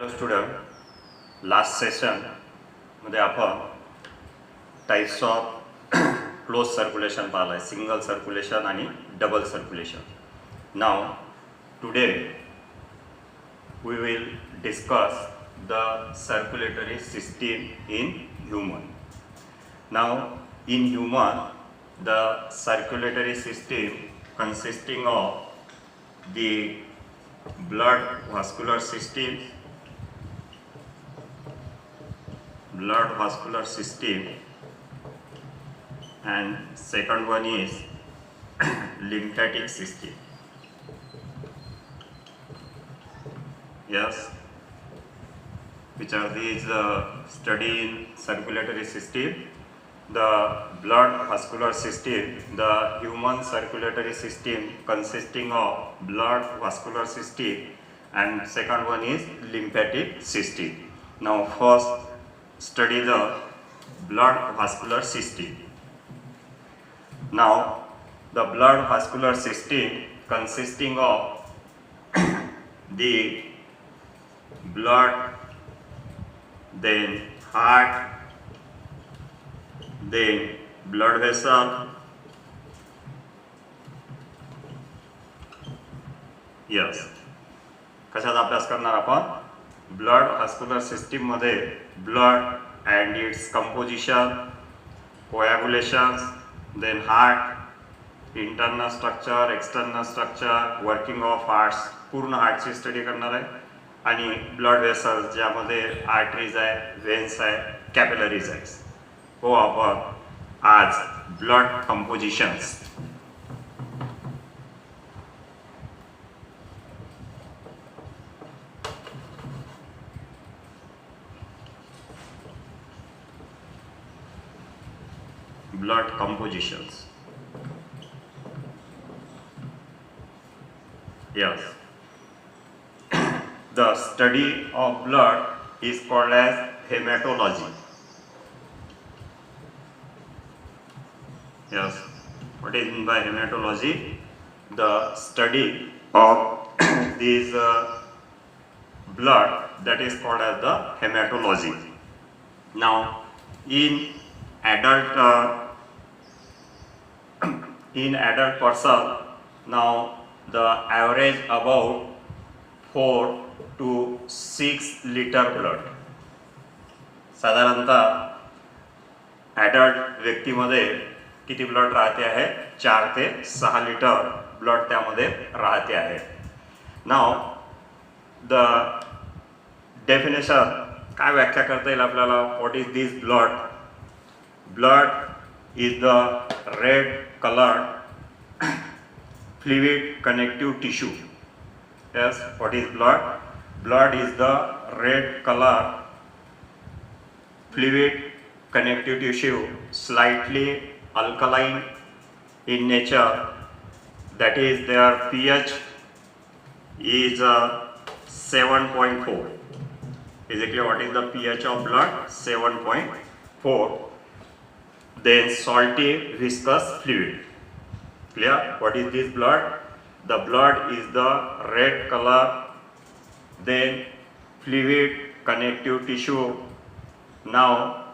Student last session मध्ये आपण types of close circulation पाहिलं, सिंगल सर्क्युलेशन आणि double circulation. Now today we will discuss the circulatory system in human. Now in human the circulatory system consisting of the blood vascular system and second one is lymphatic system. Yes, which are these study in circulatory system? The blood vascular system, the human circulatory system consisting of blood vascular system, and second one is lymphatic system. Now first study the blood vascular system. Now the blood vascular system consisting of the blood, then heart, then blood vessel, yes. कशाचा अभ्यास करणार आपण? Blood vascular system मध्ये blood and its composition, coagulations, then heart, internal structure, external structure, working of hearts, पूर्ण हार्टची study करणार आहे. आणि ब्लड वेसल्स ज्यामध्ये आर्टरीज आहे, वेन्स आहे, कॅपिलरीज आहे. हो आपण आज blood compositions. blood compositions. Yes. The study of blood is called as hematology. Yes. What is meant by hematology? The study of this blood, that is called as the hematology. Now, in adult person, now the average about 4 to 6 liter blood. साधारणतः adult व्यक्तीमध्ये किती blood राहते आहे? 4 ते 6 litre blood त्यामध्ये राहते आहे. नाव the definition काय व्याख्या करता येईल आपल्याला? What is this blood? Blood is the red coloured fluid connective tissue. Yes, what is blood? Blood is the red color fluid connective tissue, slightly alkaline in nature. That is, their pH is 7.4. Basically, what is the pH of blood? 7.4. Then salty viscous fluid. Clear? What is this blood? The blood is the red color, then fluid connective tissue, now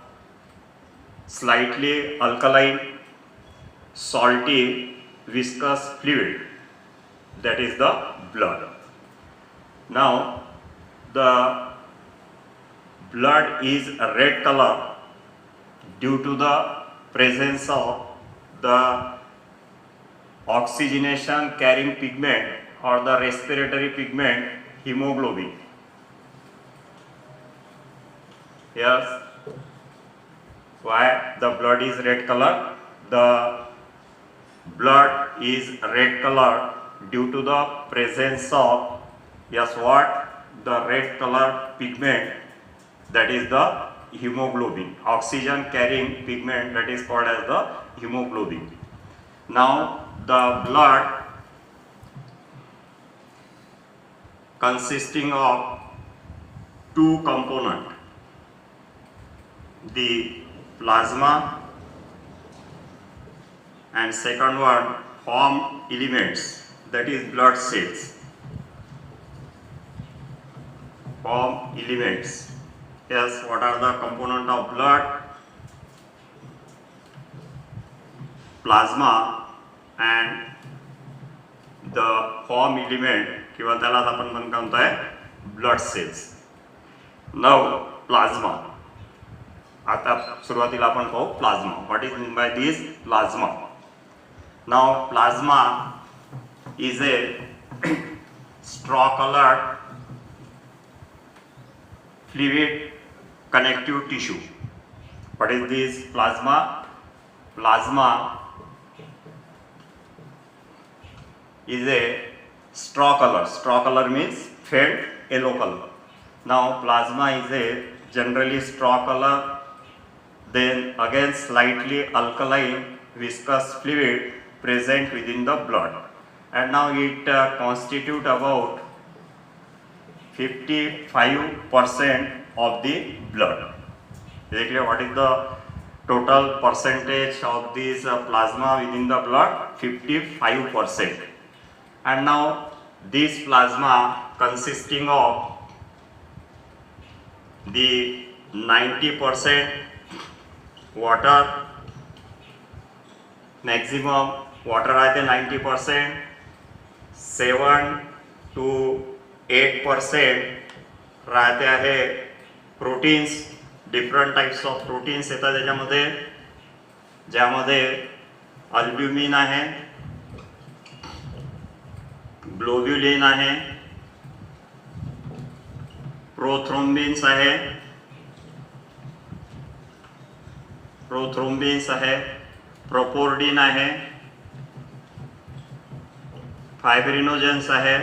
slightly alkaline, salty, viscous fluid. That is the blood. Now the blood is a red color due to the presence of the oxygenation carrying pigment or the respiratory pigment hemoglobin. Yes. Why the blood is red color? The blood is red color due to the presence of, yes, what? The red color pigment, that is the hemoglobin. Oxygen carrying pigment, that is called as the hemoglobin. Now the blood consisting of two components, the plasma and second one form elements, that is blood cells. form elements. Yes, what are the component of blood? Plasma and the form element किंवा त्यालाच आपण म्हणतोय blood cells. Now plasma. आता सुरुवातीला आपण पाहू plasma. What is mean by this plasma? Now plasma is a straw colored fluid connective tissue. What is this plasma? Plasma is a straw color. Straw color means faded yellow color. Now plasma is a generally straw color, then again slightly alkaline viscous fluid present within the blood, and now it constitute about 55% of the blood. Basically, what is the total percentage of this plasma within the blood? 55%. And now this plasma consisting of the 90% water, maximum water आहे ते 90%, 7 to 8% राहते आहे proteins. Different types of proteins येतात त्याच्यामध्ये, ज्यामध्ये albumin आहे, globulin आहे, prothrombins आहे, प्रोपोर्डिन आहे, फायब्रिनोजेन्स आहे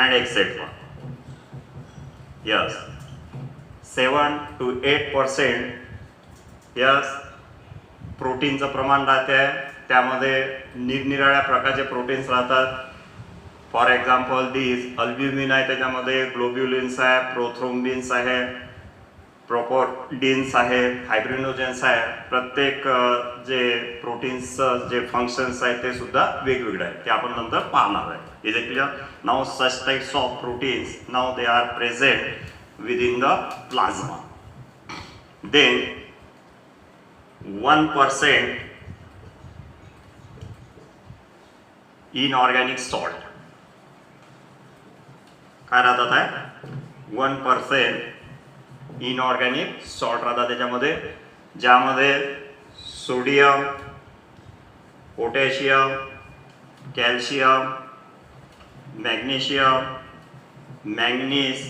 and etc. Yes, 7 to 8% yes प्रोटीनचं प्रमाण राहते आहे. त्यामध्ये निरनिराळ्या प्रकारचे प्रोटीन्स राहतात. फॉर एक्झाम्पल दिस अल्ब्युमिन आहे, त्याच्यामध्ये ग्लोब्युलिन्स आहे, प्रोथ्रोम्बिन्स आहे, प्रोपोर्डिन्स आहे, फायब्रिनोजेन्स आहे. प्रत्येक जे प्रोटीन्सचं जे फंक्शन्स आहेत ते सुद्धा वेगवेगळे आहेत, ते आपण नंतर पाहणार आहे. Is it clear? Now such types of proteins, now they are present within the plasma. Then 1% inorganic salt. काय राहतात आहे? 1% inorganic salt राहतात त्याच्यामध्ये, ज्यामध्ये sodium, potassium, calcium, magnesium, manganese,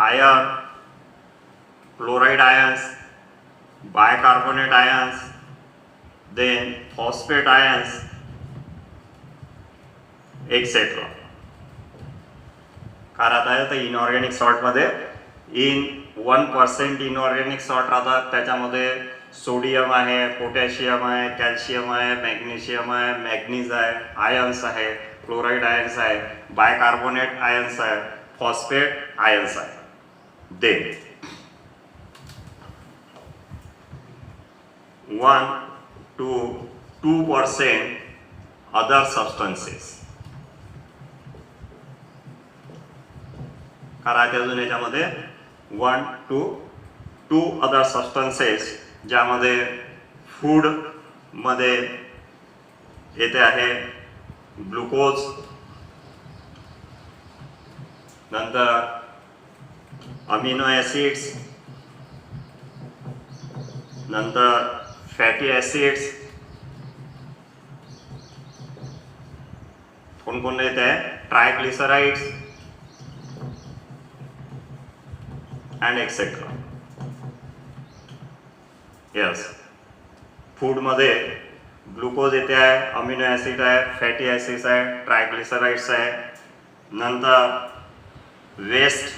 iron, chloride ions, bicarbonate ions, then phosphate ions etcetera. काय राहत आहे तर इनऑर्गॅनिक सॉल्टमध्ये 1% इनऑर्गॅनिक सॉल्ट राहतात. त्याच्यामध्ये सोडियम आहे, पोटॅशियम आहे, कॅल्शियम आहे, मॅग्नेशियम आहे, मॅग्नीज आहे, आयन्स आहे, क्लोराइड आयन्स आहे, बायकार्बोनेट आयन्स आहे, फॉस्फेट आयन्स आहे. Then 1 to 2% other substances. काय राहते अजून याच्यामध्ये? 1 to 2 अदर सबस्टन्सेस, ज्यामध्ये फूड मध्ये येते आहे ग्लुकोज, नंतर अमिनो ॲसिड्स, नंतर फॅटी ॲसिड्स. कोण येते आहे? Triglycerides and etc. यस, फूडमध्ये ग्लुकोज येते आहे, अमिनो ॲसिड आहे, फॅटी ॲसिड्स आहे, ट्रायग्लिसराइड्स आहे. नंतर वेस्ट,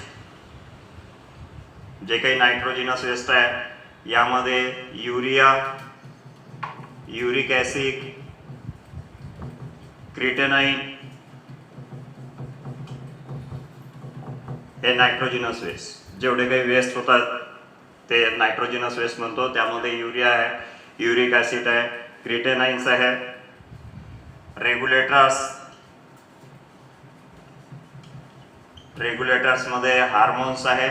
जे काही नायट्रोजिनस वेस्ट आहे, यामध्ये युरिया, युरिक ॲसिड, क्रिटेनाइन हे नायट्रोजिनस वेस्ट. जेवढे काही वेस्ट होतात ते नायट्रोजिनस वेस्ट म्हणतो. त्यामध्ये युरिया आहे, युरिक ॲसिड आहे, क्रिटेनाइन्स आहे, रेग्युलेटर्स, रेग्युलेटर्स मध्ये हार्मोन्स आहे,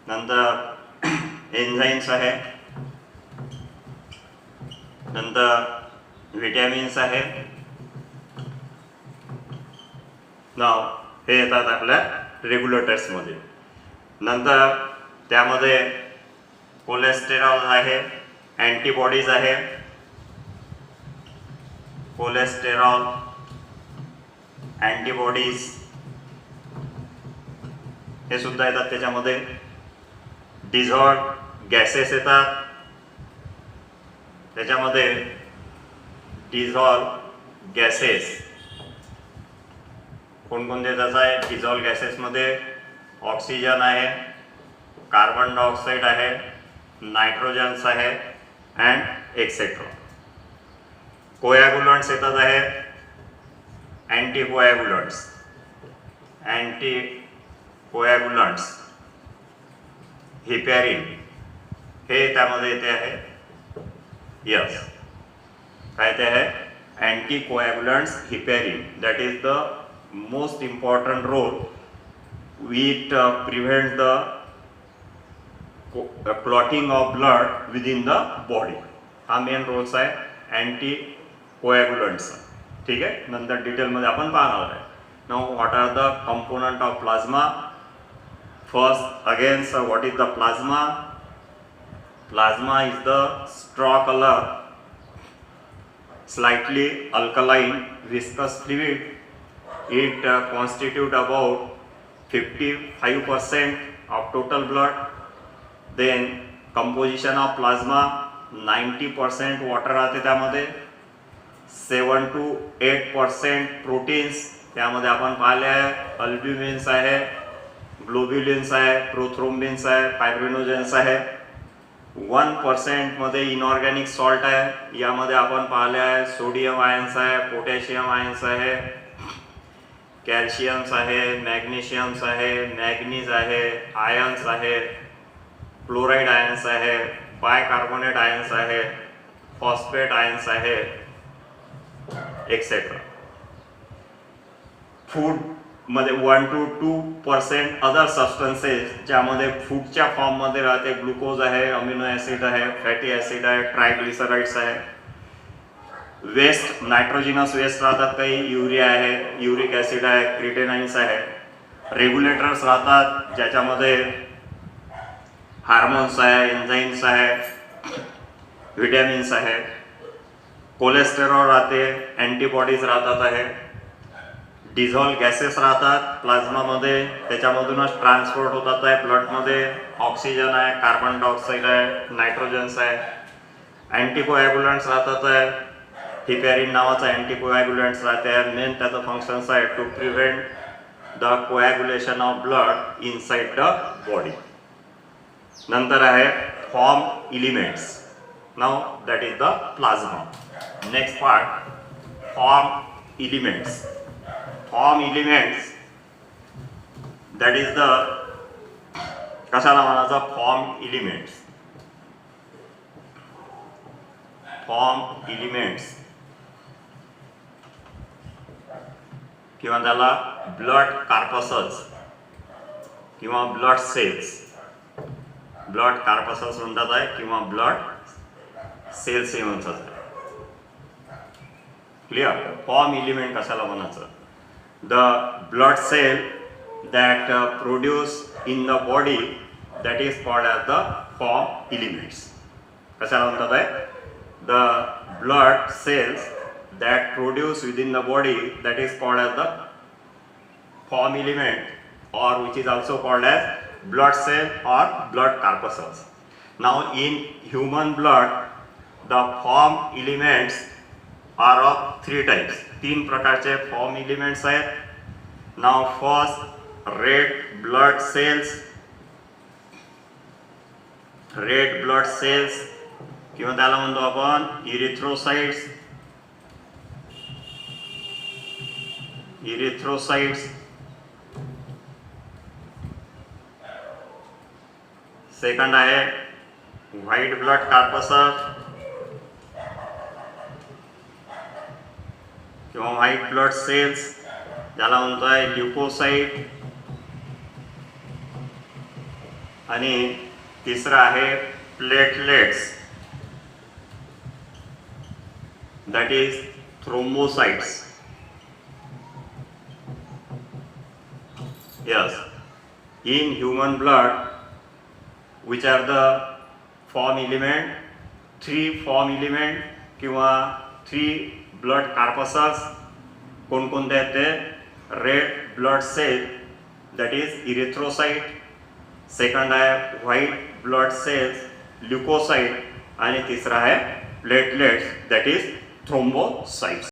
नंतर एन्झाईम्स आहे, नंतर व्हिटॅमिन्स आहे. नाव हे येतात आपल्या रेग्युलेटर्स मध्ये. नंतर त्यामध्ये कोलेस्टेरॉल आहे, अँटीबॉडीज आहे, कोलेस्टेरॉल, अँटीबॉडीज हे सुद्धा येतात त्याच्यामध्ये. डिझॉल्ड गॅसेस येतात त्याच्यामध्ये. डिझॉल्व गॅसेस कोणकोणते येतात आहे? डिझॉल्व गॅसेस मध्ये ऑक्सिजन आहे, कार्बन डायऑक्साईड आहे, नायट्रोजन्स आहे अँड एक्सेट्रा. कोॲग्युलंट्स येतात आहे, अँटीकोॲग्युलंट्स, अँटीकोॲग्युलंट्स, हिपॅरिन हे त्यामध्ये येते आहे. यस, काय ते आहे? Anticoagulants, heparin. That is the most important role. It prevents the clotting of blood within the body. हा मेन रोल्स आहे अँटी कोॲग्युलंट्सचा. ठीक आहे, नंतर डिटेलमध्ये आपण पाहणार आहे. Now what are the component of plasma? First again what is the plasma? Plasma is the straw color, slightly alkaline viscous fluid. It constitute about 55% of total blood. Then composition of plasma 90% water राहते त्यामध्ये, 7 to 8% proteins त्यामध्ये आपण पाहिले आहे. अल्ब्युमिन्स आहे, ग्लोब्युलिन्स आहे, prothrombins आहे, फायब्रिनोजेन्स आहे. 1% मध्ये इनऑर्गॅनिक सॉल्ट आहे, यामध्ये आपण पाहिले आहे सोडियम आयन्स आहे, पोटॅशियम आयन्स आहे, कॅल्शियम्स आहे, मॅग्नेशियम्स आहे, मॅग्नीज आहे, आयन्स आहे, क्लोराइड आयन्स आहे, बायकार्बोनेट आयन्स आहे, फॉस्फेट आयन्स आहे, एक्सेट्रा. फूड मध्ये 1 to 2% अदर सबस्टन्सेस, ज्यामध्ये फूडच्या फॉर्म मध्ये राहते. ग्लुकोज आहे, अमिनो ॲसिड आहे, फॅटी ॲसिड आहे, ट्रायग्लिसराइड्स आहे. वेस्ट नायट्रोजिनस वेस्ट राहतात काही, युरिया आहे, युरिक ॲसिड आहे, क्रिटेनाइन्स आहे. रेग्युलेटर्स राहतात ज्याच्यामध्ये हार्मोन्स आहे, एन्झाईम्स आहे, व्हिटॅमिन्स आहे. कोलेस्टेरॉल राहते, अँटीबॉडीज राहतात आहे. डिझॉल्व गॅसेस राहतात प्लाझ्मामध्ये, त्याच्यामधूनच ट्रान्सपोर्ट होतात आहे ब्लडमध्ये. ऑक्सिजन आहे, कार्बन डायऑक्साईड आहे, नायट्रोजन्स आहे. अँटीकोॲग्युलंट्स राहतात आहे, हिपॅरिन नावाचा अँटीकोॲग्युलंट्स राहते. मेन त्याचं फंक्शन्स आहे to prevent the coagulation of blood inside the body. नंतर आहे form elements. Now that is the plasma. Next part, form elements. Form elements that is the, कशाला म्हणायचं? Form elements. फॉर्म एलिमेंट्स किंवा त्याला blood corpuscles किंवा blood cells. Blood corpuscles म्हणतात आहे किंवा ब्लड सेल्स हे म्हणतात आहे. क्लिअर? फॉर्म एलिमेंट कशाला म्हणायचं? The blood cell that produce in the body, that is called as the form elements. कशाला म्हणतात आहे? The blood cells that produce within the body, that is called as the form element, or which is also called as blood cell or blood corpuscles. Now in human blood the form elements are of 3 types. 3 प्रकारचे form elements आहेत. Now first, red blood cells. red blood cells किंवा त्याला म्हणतो आपण erythrocytes. Erythrocytes. Second आहे white blood corpuscle किंवा white blood sales ज्याला म्हणतोय ल्युकोसाइट, आणि तिसरं आहे platelets that is thrombocytes. Yes, in human blood which are the form element, 3 form element किंवा 3 blood corpuscles कोणकोणते आहेत ते? Red blood cell that is erythrocyte, second आहे व्हाईट ब्लड सेल्स ल्युकोसाइट, आणि तिसरा आहे प्लेटलेट्स that is thrombocytes.